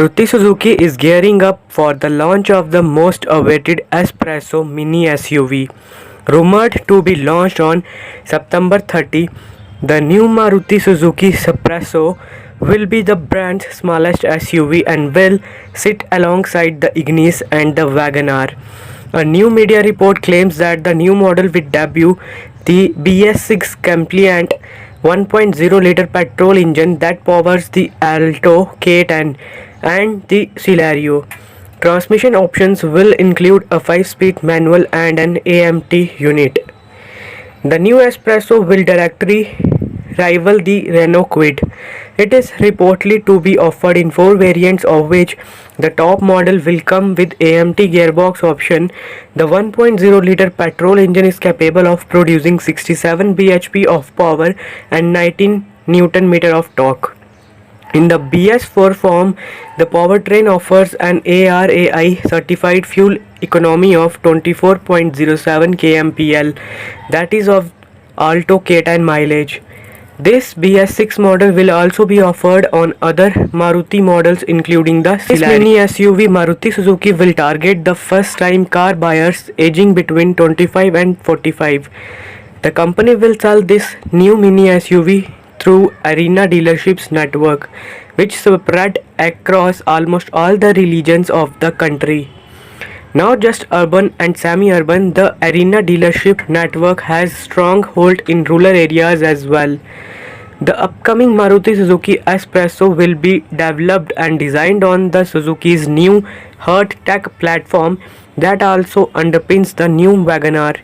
Maruti Suzuki is gearing up for the launch of the most awaited Espresso mini SUV. Rumored to be launched on September 30, the new Maruti Suzuki Espresso will be the brand's smallest SUV and will sit alongside the Ignis and the WagonR. A new media report claims that the new model will debut the BS6 compliant 1.0-liter petrol engine that powers the Alto K10 and the Celerio. Transmission options will include a 5-speed manual and an AMT unit. The new Espresso will directly rival the Renault Kwid. It is reportedly to be offered in 4 variants, of which the top model will come with AMT gearbox option. The 1.0-liter petrol engine is capable of producing 67 bhp of power and 19 Newton meter of torque. In the BS4 form, the powertrain offers an ARAI certified fuel economy of 24.07 kmpl, that is of Alto K10 mileage. This BS6 model will also be offered on other Maruti models including the Celerio. This mini SUV Maruti Suzuki will target the first-time car buyers aging between 25 and 45. The company will sell this new mini SUV through Arena dealerships network, which spread across almost all the regions of the country. Not just urban and semi-urban, the Arena dealership network has strong hold in rural areas as well. The upcoming Maruti Suzuki Espresso will be developed and designed on the Suzuki's new Heart Tech platform that also underpins the new WagonR.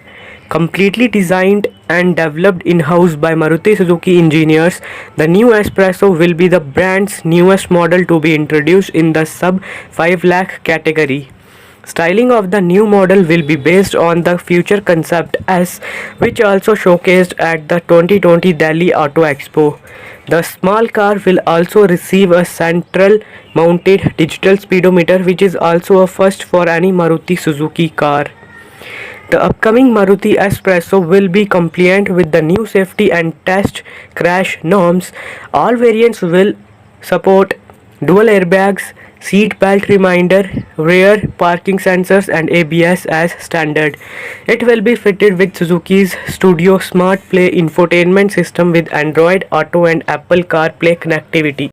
Completely designed and developed in-house by Maruti Suzuki engineers, the new Espresso will be the brand's newest model to be introduced in the sub 5 lakh category. Styling of the new model will be based on the future concept S, which also showcased at the 2020 Delhi Auto Expo. The small car will also receive a central mounted digital speedometer, which is also a first for any Maruti Suzuki car. The upcoming Maruti Espresso will be compliant with the new safety and test crash norms. All variants will support dual airbags, seat belt reminder, rear parking sensors and ABS as standard. It will be fitted with Suzuki's Studio Smart Play infotainment system with Android Auto and Apple CarPlay connectivity.